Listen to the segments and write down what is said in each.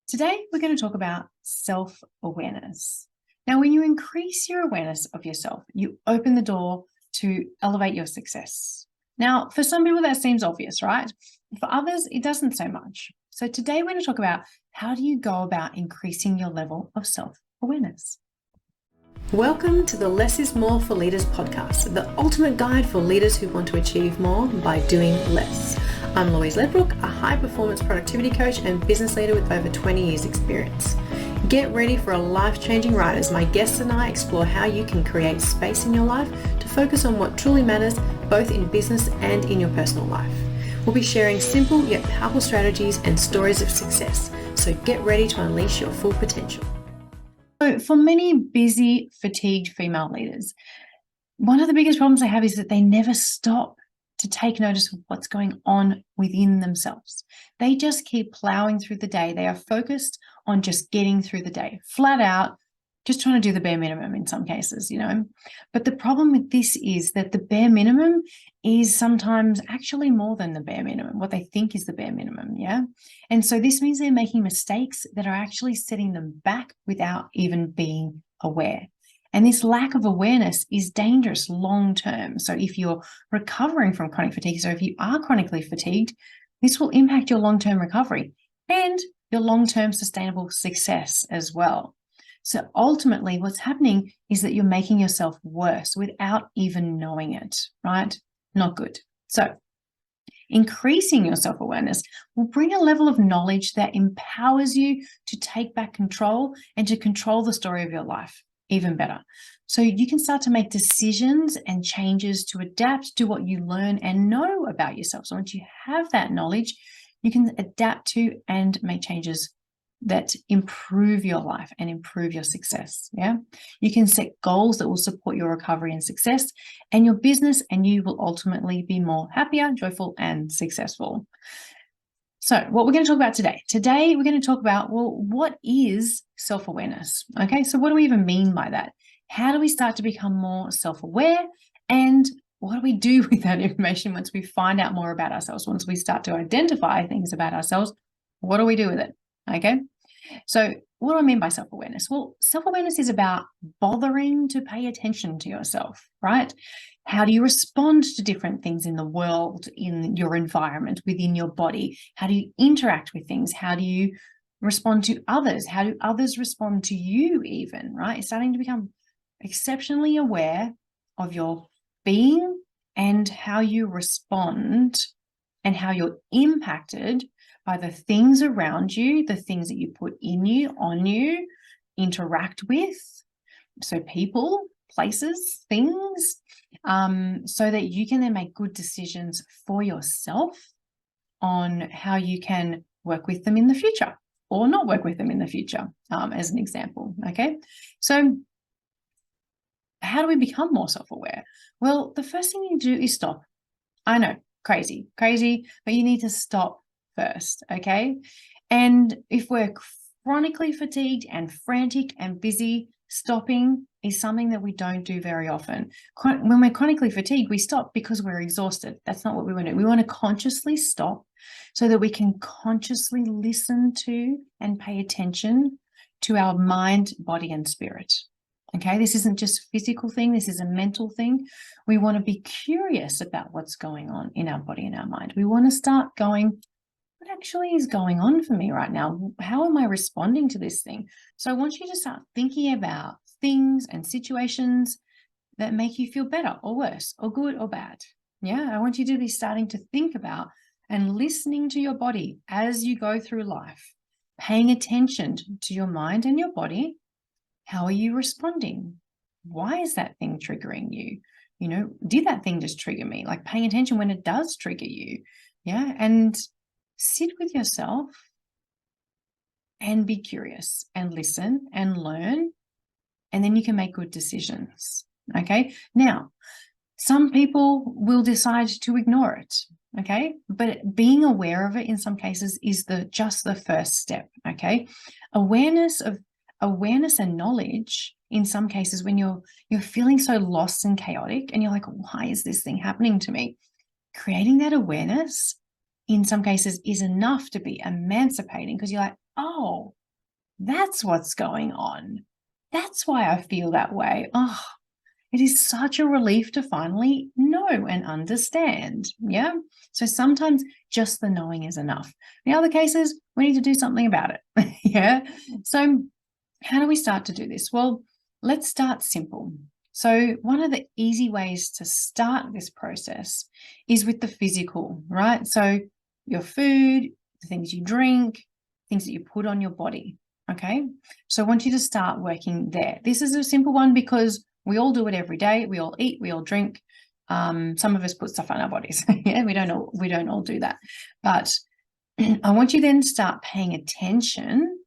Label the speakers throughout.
Speaker 1: Today, we're going to talk about self-awareness. Now, when you increase your awareness of yourself, you open the door to elevate your success. Now, for some people, that seems obvious, right? For others, it doesn't so much. So today, we're going to talk about how do you go about increasing your level of self-awareness.
Speaker 2: Welcome to the Less is More for Leaders podcast, the ultimate guide for leaders who want to achieve more by doing less. I'm Louise Ledbrook, a high-performance productivity coach and business leader with over 20 years experience. Get ready for a life-changing ride as my guests and I explore how you can create space in your life to focus on what truly matters, both in business and in your personal life. We'll be sharing simple yet powerful strategies and stories of success, so get ready to unleash your full potential.
Speaker 1: So for many busy, fatigued female leaders, one of the biggest problems they have is that they never stop to take notice of what's going on within themselves. They just keep plowing through the day. They are focused on just getting through the day, flat out, just trying to do the bare minimum in some cases, But the problem with this is that the bare minimum is sometimes actually more than the bare minimum, what they think is the bare minimum, yeah? And so this means they're making mistakes that are actually setting them back without even being aware. And this lack of awareness is dangerous long term. So if you're recovering from chronic fatigue, so if you are chronically fatigued, this will impact your long-term recovery and your long-term sustainable success as well. So ultimately, what's happening is that you're making yourself worse without even knowing it, right? Not good. So increasing your self-awareness will bring a level of knowledge that empowers you to take back control and to control the story of your life even better. So you can start to make decisions and changes to adapt to what you learn and know about yourself. So once you have that knowledge, you can adapt to and make changes that improve your life and improve your success. Yeah, you can set goals that will support your recovery and success and your business, and you will ultimately be more happier, joyful, and successful. So what we're going to talk about today. Today, we're going to talk about, well, what is self-awareness? Okay, so what do we even mean by that? How do we start to become more self-aware? And what do we do with that information once we find out more about ourselves? Once we start to identify things about ourselves, what do we do with it? Okay, so what do I mean by self-awareness? Well, self-awareness is about bothering to pay attention to yourself, right? How do you respond to different things in the world, in your environment, within your body? How do you interact with things? How do you respond to others? How do others respond to you even, right? It's starting to become exceptionally aware of your being and how you respond and how you're impacted by the things around you, the things that you put in you, on you, interact with. So people, places, things, so that you can then make good decisions for yourself on how you can work with them in the future or not work with them in the future, as an example, okay? So how do we become more self-aware? Well, the first thing you do is stop. I know, crazy, but you need to stop first, okay? And if we're chronically fatigued and frantic and busy, stopping is something that we don't do very often. When we're chronically fatigued, we stop because we're exhausted. That's not what we want to do. We want to consciously stop so that we can consciously listen to and pay attention to our mind, body, and spirit. Okay, this isn't just a physical thing. This is a mental thing. We want to be curious about what's going on in our body and our mind. We want to start going, what actually is going on for me right now? How am I responding to this thing? So I want you to start thinking about things and situations that make you feel better or worse or good or bad. Yeah, I want you to be starting to think about and listening to your body as you go through life, paying attention to your mind and your body. How are you responding? Why is that thing triggering you? Did that thing just trigger me? Like paying attention when it does trigger you. Yeah. And sit with yourself and be curious and listen and learn. And then you can make good decisions. Okay. Now, some people will decide to ignore it. Okay. But being aware of it in some cases is just the first step. Okay. Awareness and knowledge in some cases when you're feeling so lost and chaotic and you're like, why is this thing happening to me? Creating that awareness in some cases is enough to be emancipating, because you're like, oh, that's what's going on. That's why I feel that way. Oh, it is such a relief to finally know and understand. Yeah. So sometimes just the knowing is enough. In other cases, we need to do something about it. Yeah. So how do we start to do this? Well, let's start simple. So one of the easy ways to start this process is with the physical, right? So your food, the things you drink, things that you put on your body. Okay. So I want you to start working there. This is a simple one because we all do it every day. We all eat, we all drink. Some of us put stuff on our bodies. Yeah, we don't all do that. But I want you then to start paying attention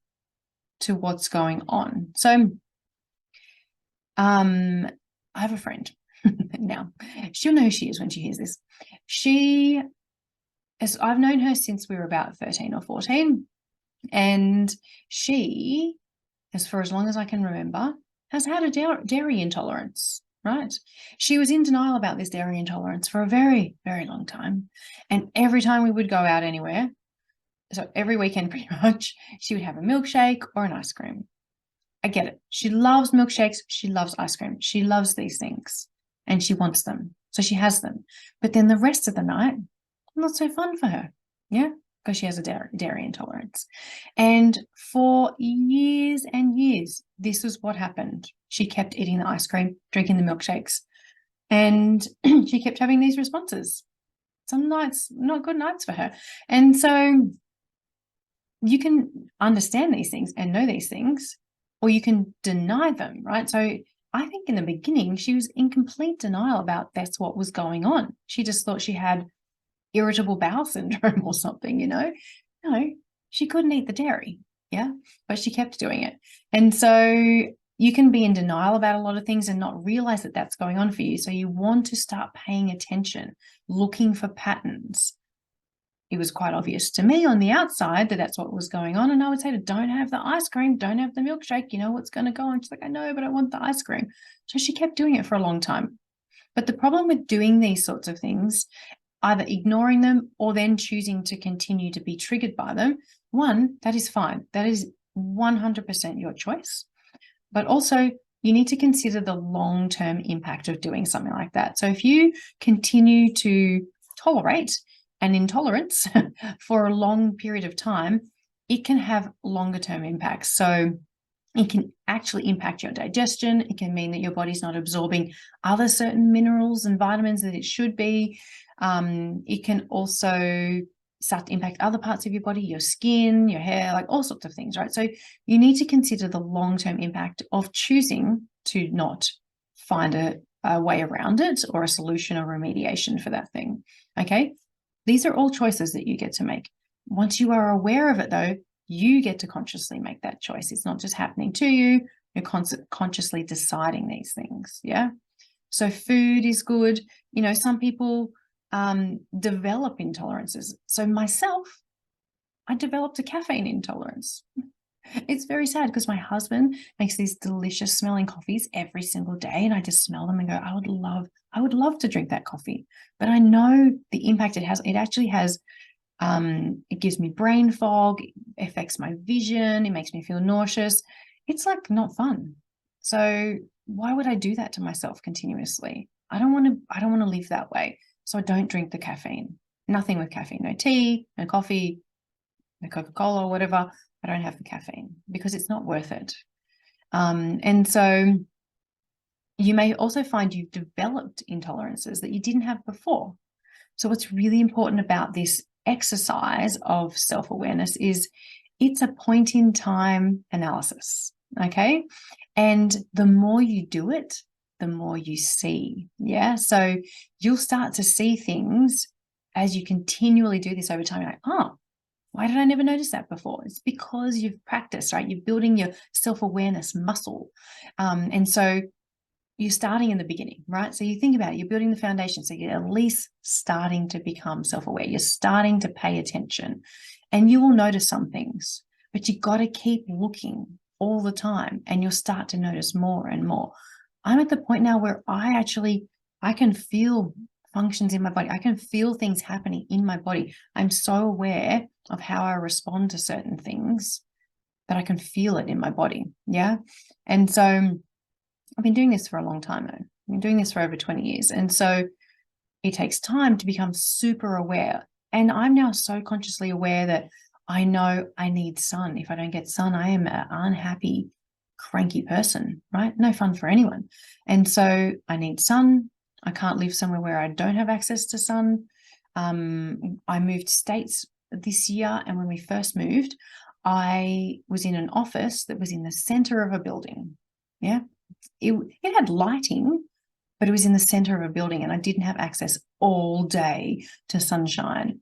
Speaker 1: to what's going on. So I have a friend now. She'll know who she is when she hears this. I've known her since we were about 13 or 14. And she, as for as long as I can remember, has had a dairy intolerance, right? She was in denial about this dairy intolerance for a very, very long time. And every time we would go out anywhere, so every weekend pretty much, she would have a milkshake or an ice cream. I get it. She loves milkshakes. She loves ice cream. She loves these things and she wants them. So she has them. But then the rest of the night, not so fun for her. Yeah. Because she has a dairy intolerance. And for years and years, this was what happened. She kept eating the ice cream, drinking the milkshakes, and she kept having these responses. Some nights, not good nights for her. And so you can understand these things and know these things, or you can deny them, right? So I think in the beginning, she was in complete denial about that's what was going on. She just thought she had irritable bowel syndrome or something, No, she couldn't eat the dairy, yeah, but she kept doing it. And so you can be in denial about a lot of things and not realize that that's going on for you. So you want to start paying attention, looking for patterns. It was quite obvious to me on the outside that that's what was going on. And I would say to don't have the ice cream, don't have the milkshake, you know what's going to go on. She's like, I know, but I want the ice cream. So she kept doing it for a long time. But the problem with doing these sorts of things, either ignoring them or then choosing to continue to be triggered by them, one, that is fine. That is 100% your choice. But also, you need to consider the long-term impact of doing something like that. So if you continue to tolerate an intolerance for a long period of time, it can have longer-term impacts. So it can actually impact your digestion. It can mean that your body's not absorbing other certain minerals and vitamins that it should be. It can also start to impact other parts of your body, your skin, your hair, like all sorts of things, right? So you need to consider the long-term impact of choosing to not find a way around it or a solution or remediation for that thing, okay? These are all choices that you get to make. Once you are aware of it, though, you get to consciously make that choice. It's not just happening to you. You're consciously deciding these things, yeah? So food is good. Some people develop intolerances. So myself, I developed a caffeine intolerance. It's very sad because my husband makes these delicious smelling coffees every single day, and I just smell them and go, I would love to drink that coffee. But I know the impact it has. It actually has, it gives me brain fog, it affects my vision, it makes me feel nauseous. It's like not fun. So why would I do that to myself continuously? I don't want to live that way. So I don't drink the caffeine. Nothing with caffeine. No tea, no coffee, no Coca-Cola or whatever. I don't have the caffeine because it's not worth it. And so you may also find you've developed intolerances that you didn't have before. So what's really important about this exercise of self-awareness is it's a point in time analysis, okay? And the more you do it, the more you see, yeah? So you'll start to see things as you continually do this over time. You're like, oh, why did I never notice that before? It's because you've practiced, right? You're building your self-awareness muscle. And so you're starting in the beginning, right? So you think about it, you're building the foundation. So you're at least starting to become self-aware. You're starting to pay attention and you will notice some things, but you got to keep looking all the time and you'll start to notice more and more. I'm at the point now where I can feel functions in my body. I can feel things happening in my body. I'm so aware of how I respond to certain things that I can feel it in my body. Yeah. And so I've been doing this for a long time though. I've been doing this for over 20 years. And so it takes time to become super aware. And I'm now so consciously aware that I know I need sun. If I don't get sun, I am an unhappy, cranky person, right? No fun for anyone. And so I need sun. I can't live somewhere where I don't have access to sun. I moved states this year. And when we first moved, I was in an office that was in the center of a building. Yeah. It had lighting, but it was in the center of a building and I didn't have access all day to sunshine.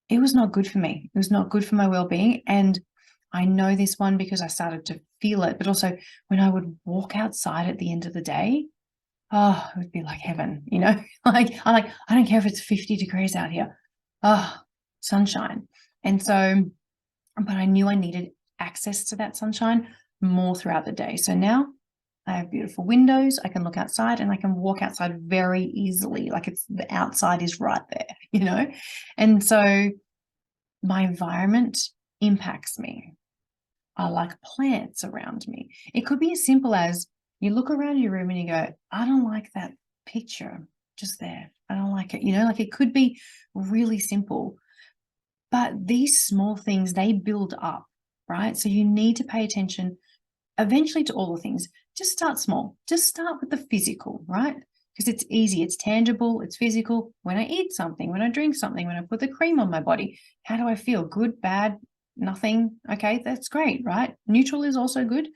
Speaker 1: It was not good for me. It was not good for my well-being. And I know this one because I started to feel it, but also when I would walk outside at the end of the day, oh, it would be like heaven, I don't care if it's 50 degrees out here. Oh, sunshine. And so, but I knew I needed access to that sunshine more throughout the day. So now I have beautiful windows. I can look outside and I can walk outside very easily. Like the outside is right there. And so my environment impacts me. I like plants around me. It could be as simple as you look around your room and you go, I don't like that picture just there. I don't like it. Like it could be really simple. But these small things, they build up, right? So you need to pay attention eventually to all the things. Just start small. Just start with the physical, right? Because it's easy, it's tangible, it's physical. When I eat something, when I drink something, when I put the cream on my body, how do I feel? Good, bad, nothing? Okay, that's great, right? Neutral is also good.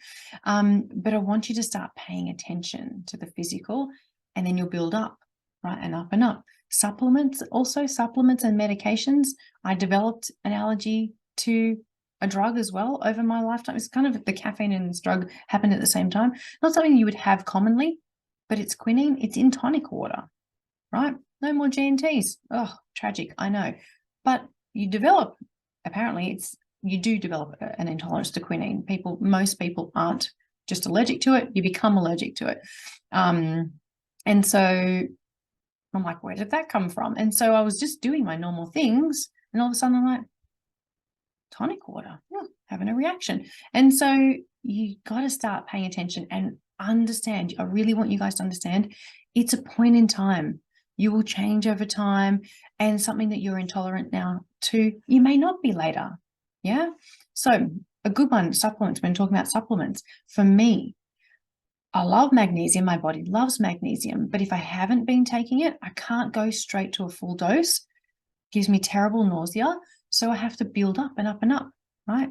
Speaker 1: But I want you to start paying attention to the physical and then you'll build up, right? And up and up. Supplements and medications. I developed an allergy to a drug as well over my lifetime. It's kind of the caffeine in this drug happened at the same time. Not something you would have commonly, but it's quinine. It's in tonic water, right? No more GNTs. Oh, tragic, I know. But you develop, apparently you do develop an intolerance to quinine. Most people aren't just allergic to it. You become allergic to it. And so I'm like, where did that come from? And so I was just doing my normal things. And all of a sudden I'm like, tonic water, having a reaction. And so you got to start paying attention and understand. I really want you guys to understand it's a point in time. You will change over time, and something that you're intolerant now to, you may not be later. Yeah. So a good one, supplements, when talking about supplements, for me, I love magnesium. My body loves magnesium, but if I haven't been taking it, I can't go straight to a full dose. It gives me terrible nausea. So I have to build up and up and up, right?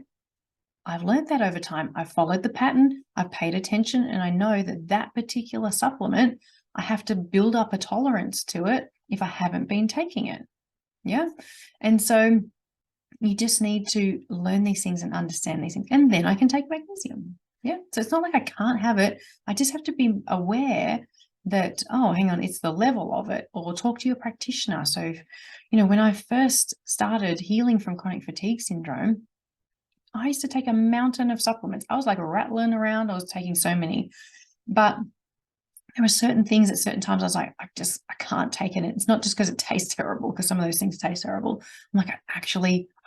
Speaker 1: I've learned that over time. I've followed the pattern. I've paid attention, and I know that particular supplement, I have to build up a tolerance to it if I haven't been taking it. Yeah. And so you just need to learn these things and understand these things. And then I can take magnesium. Yeah. So it's not like I can't have it. I just have to be aware that, oh, hang on, it's the level of it, or talk to your practitioner. So, when I first started healing from chronic fatigue syndrome, I used to take a mountain of supplements. I was like rattling around. I was taking so many, but there were certain things at certain times I was like, I can't take it. It's not just because it tastes terrible, because some of those things taste terrible. I'm like, I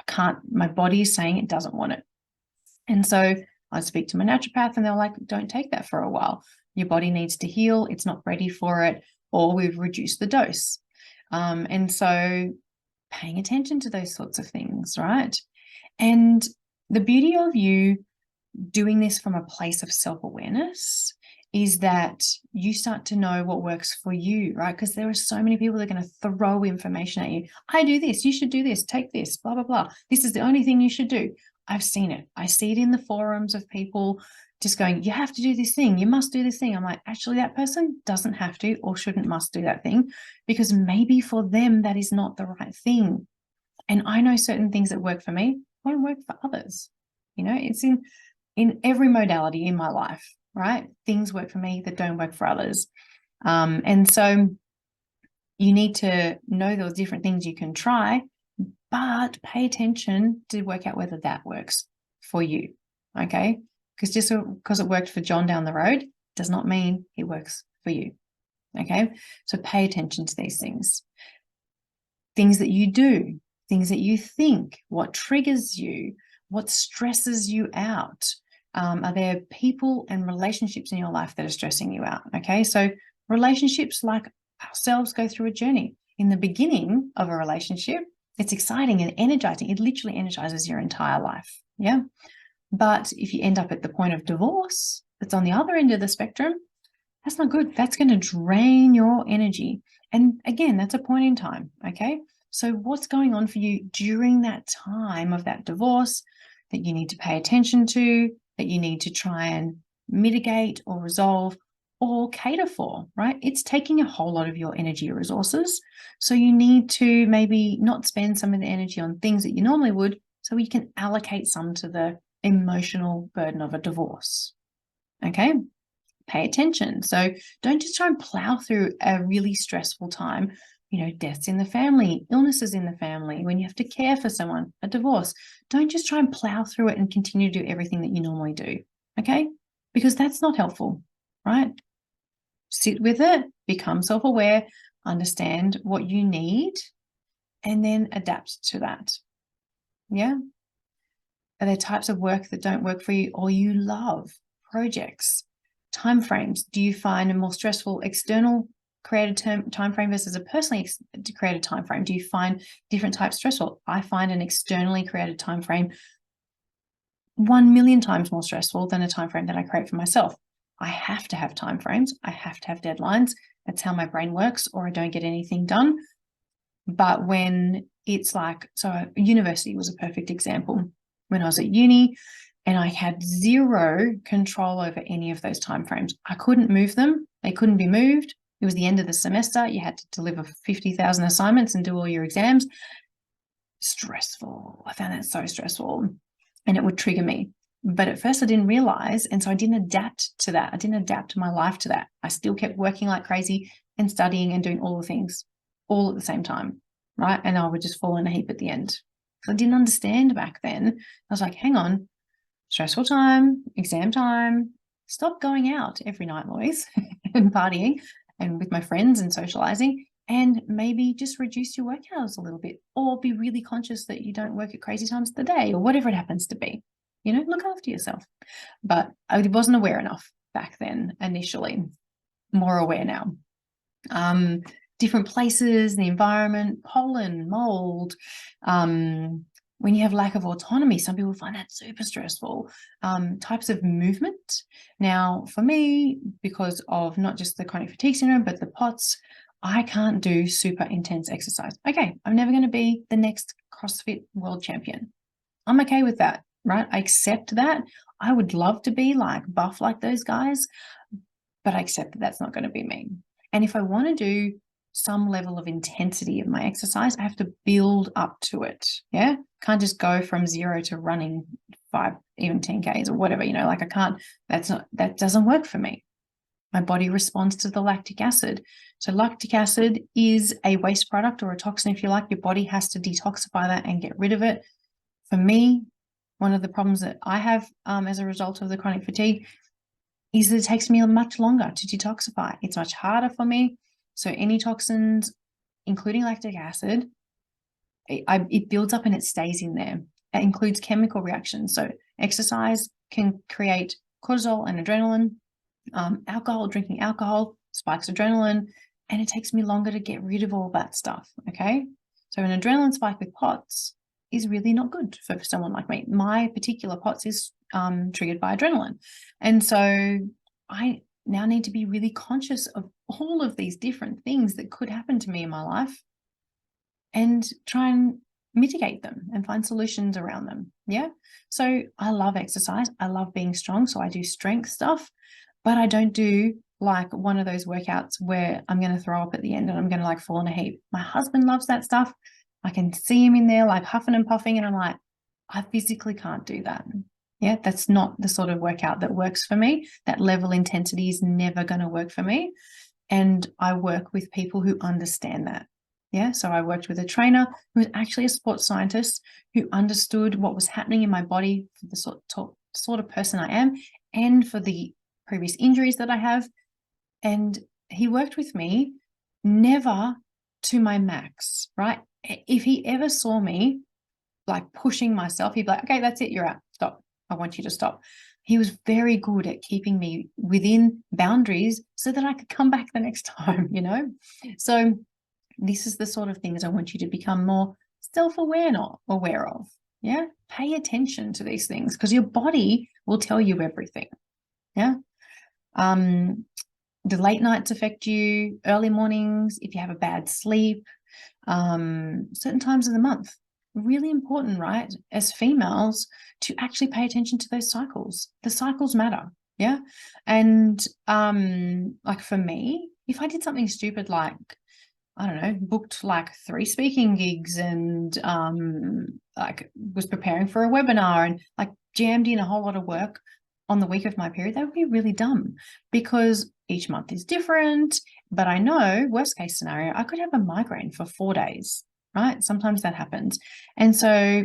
Speaker 1: can't, my body is saying it doesn't want it. And so I'd speak to my naturopath and they're like, don't take that for a while. Your body needs to heal. It's not ready for it, or we've reduced the dose. And so paying attention to those sorts of things, right? And the beauty of you doing this from a place of self-awareness is that you start to know what works for you, right? Because there are so many people that are going to throw information at you. I do this, you should do this, take this, blah, blah, blah. This is the only thing you should do. I've seen it. I see it in the forums of people just going, you have to do this thing, you must do this thing. I'm like, actually, that person doesn't have to or must do that thing, because maybe for them that is not the right thing. And I know certain things that work for me won't work for others. It's in every modality in my life, right? Things work for me that don't work for others. And so you need to know those different things you can try, but pay attention to work out whether that works for you, okay? Because just because it worked for John down the road does not mean it works for you, Okay, so pay attention to these things. Things that you do, things that you think, what triggers you, what stresses you out. Are there people and relationships in your life that are stressing you out? Okay, so relationships, like ourselves, go through a journey. In the beginning of a relationship, it's exciting and energizing. It literally energizes your entire life. Yeah. But if you end up at the point of divorce, that's on the other end of the spectrum, that's not good. That's going to drain your energy. And again, that's a point in time. Okay. So what's going on for you during that time of that divorce that you need to pay attention to, that you need to try and mitigate or resolve or cater for, right? It's taking a whole lot of your energy or resources. So you need to maybe not spend some of the energy on things that you normally would, so you can allocate some to the emotional burden of a divorce. Okay. Pay attention. So don't just try and plow through a really stressful time, deaths in the family, illnesses in the family, when you have to care for someone, a divorce. Don't just try and plow through it and continue to do everything that you normally do. Okay. Because that's not helpful, right? Sit with it, become self-aware, understand what you need, and then adapt to that. Yeah. Are there types of work that don't work for you or you love? Projects, timeframes. Do you find a more stressful external created timeframe versus a personally created timeframe? Do you find different types stressful? I find an externally created timeframe 1,000,000 times more stressful than a timeframe that I create for myself. I have to have timeframes. I have to have deadlines. That's how my brain works, or I don't get anything done. But when it's like, so university was a perfect example. When I was at uni and I had zero control over any of those timeframes. I couldn't move them. They couldn't be moved. It was the end of the semester. You had to deliver 50,000 assignments and do all your exams. Stressful. I found that so stressful, and it would trigger me. But at first I didn't realize, and so I didn't adapt to that. I didn't adapt my life to that. I still kept working like crazy and studying and doing all the things all at the same time, right? And I would just fall in a heap at the end. I didn't understand back then. I was like, hang on, stressful time, exam time, stop going out every night, Lois, and partying and with my friends and socializing, and maybe just reduce your work hours a little bit, or be really conscious that you don't work at crazy times of the day, or whatever it happens to be. Look after yourself. But I wasn't aware enough back then initially. More aware now. Different places, the environment, pollen, mold. When you have lack of autonomy, some people find that super stressful. Types of movement. Now, for me, because of not just the chronic fatigue syndrome, but the POTS, I can't do super intense exercise. Okay, I'm never going to be the next CrossFit world champion. I'm okay with that, right? I accept that. I would love to be like buff like those guys, but I accept that that's not going to be me. And if I want to do some level of intensity of my exercise, I have to build up to it. Yeah. Can't just go from 0 to running 5, even 10Ks or whatever, like I can't, that doesn't work for me. My body responds to the lactic acid. So lactic acid is a waste product or a toxin, if you like. Your body has to detoxify that and get rid of it. For me, one of the problems that I have as a result of the chronic fatigue is that it takes me much longer to detoxify. It's much harder for me. So any toxins, including lactic acid, it builds up and it stays in there. It includes chemical reactions. So exercise can create cortisol and adrenaline. Drinking alcohol spikes adrenaline, and it takes me longer to get rid of all that stuff. Okay. So an adrenaline spike with POTS is really not good for someone like me. My particular POTS is triggered by adrenaline. And so I now need to be really conscious of all of these different things that could happen to me in my life and try and mitigate them and find solutions around them. Yeah. So I love exercise. I love being strong. So I do strength stuff, but I don't do like one of those workouts where I'm going to throw up at the end and I'm going to like fall in a heap. My husband loves that stuff. I can see him in there like huffing and puffing, and I'm like, I physically can't do that. Yeah, that's not the sort of workout that works for me. That level intensity is never going to work for me. And I work with people who understand that. Yeah, so I worked with a trainer who was actually a sports scientist who understood what was happening in my body for the sort of person I am and for the previous injuries that I have. And he worked with me never to my max, right? If he ever saw me like pushing myself, he'd be like, okay, that's it, you're out, stop. I want you to stop. He was very good at keeping me within boundaries so that I could come back the next time, you know? So this is the sort of things I want you to become more self-aware, not aware of. Yeah. Pay attention to these things because your body will tell you everything. Yeah. The late nights affect you, early mornings, if you have a bad sleep, certain times of the month. Really important, right? As females, to actually pay attention to those cycles. The cycles matter. Yeah. And like for me, if I did something stupid like, I don't know, booked like 3 speaking gigs and like was preparing for a webinar and like jammed in a whole lot of work on the week of my period, that would be really dumb because each month is different. But I know, worst case scenario, I could have a migraine for 4 days, right? Sometimes that happens. And so,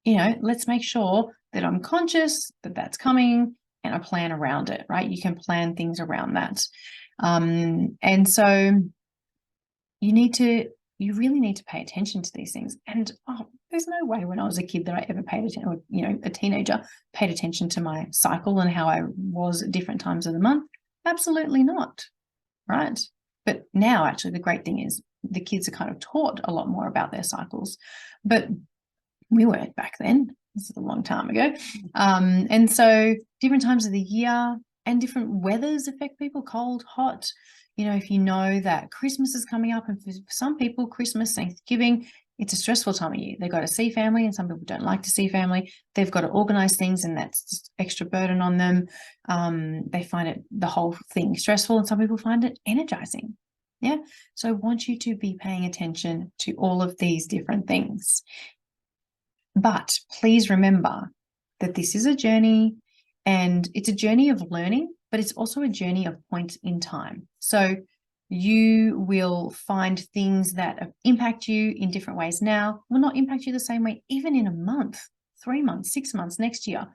Speaker 1: you know, let's make sure that I'm conscious that that's coming and I plan around it, right? You can plan things around that. And so you really need to pay attention to these things. And there's no way when I was a kid that I ever paid attention, or, you know, a teenager paid attention to my cycle and how I was at different times of the month. Absolutely not, right? But now actually the great thing is the kids are kind of taught a lot more about their cycles, but we weren't back then. This is a long time ago. And so different times of the year and different weathers affect people, cold, hot. You know, if you know that Christmas is coming up, and for some people, Christmas, Thanksgiving, it's a stressful time of year. They've got to see family, and some people don't like to see family. They've got to organize things, and that's just extra burden on them. They find the whole thing stressful, and some people find it energizing. Yeah. So I want you to be paying attention to all of these different things. But please remember that this is a journey, and it's a journey of learning, but it's also a journey of points in time. So you will find things that impact you in different ways now will not impact you the same way, even in a month, 3 months, 6 months, next year.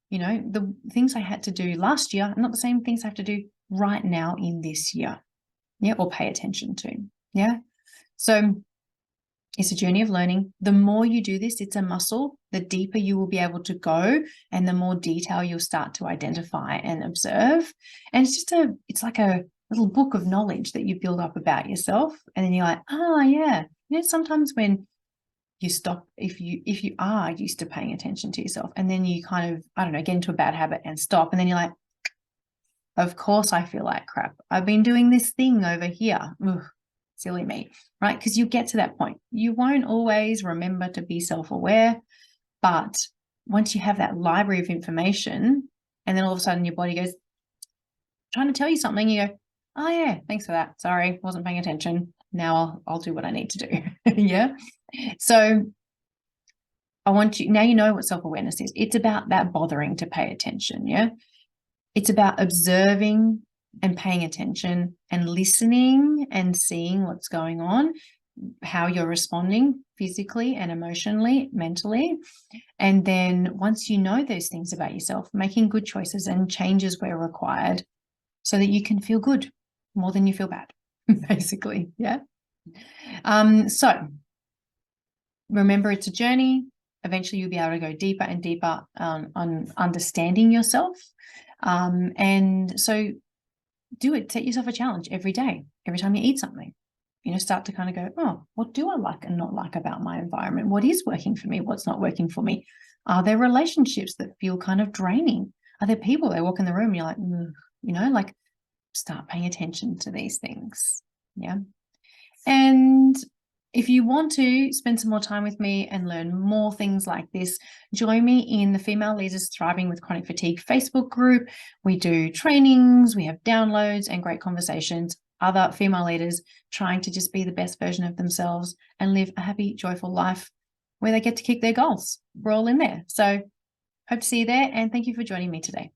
Speaker 1: You know, the things I had to do last year are not the same things I have to do right now in this year. Yeah, or pay attention to. Yeah. So it's a journey of learning. The more you do this, it's a muscle, the deeper you will be able to go and the more detail you'll start to identify and observe. And it's like a little book of knowledge that you build up about yourself. And then you're like, yeah. You know, sometimes when you stop, if you are used to paying attention to yourself and then you kind of, I don't know, get into a bad habit and stop. And then you're like, of course I feel like crap. I've been doing this thing over here. Ugh. Silly me, right? Because you get to that point. You won't always remember to be self-aware, but once you have that library of information and then all of a sudden your body goes, trying to tell you something, you go, oh yeah, thanks for that. Sorry, wasn't paying attention. Now I'll do what I need to do. Yeah. So I want you, now you know what self-awareness is. It's about that bothering to pay attention. Yeah. It's about observing and paying attention and listening and seeing what's going on, how you're responding physically and emotionally, mentally. And then once you know those things about yourself, making good choices and changes where required so that you can feel good more than you feel bad, basically. Yeah. So remember, it's a journey. Eventually you'll be able to go deeper and deeper on understanding yourself. And so do it. Set yourself a challenge every day, every time you eat something. You know, start to kind of go, oh, what do I like and not like about my environment? What is working for me? What's not working for me? Are there relationships that feel kind of draining? Are there people that walk in the room and you're like, you know, like start paying attention to these things. Yeah. And if you want to spend some more time with me and learn more things like this, join me in the Female Leaders Thriving with Chronic Fatigue Facebook group. We do trainings, we have downloads and great conversations, other female leaders trying to just be the best version of themselves and live a happy, joyful life where they get to kick their goals. We're all in there. So hope to see you there, and thank you for joining me today.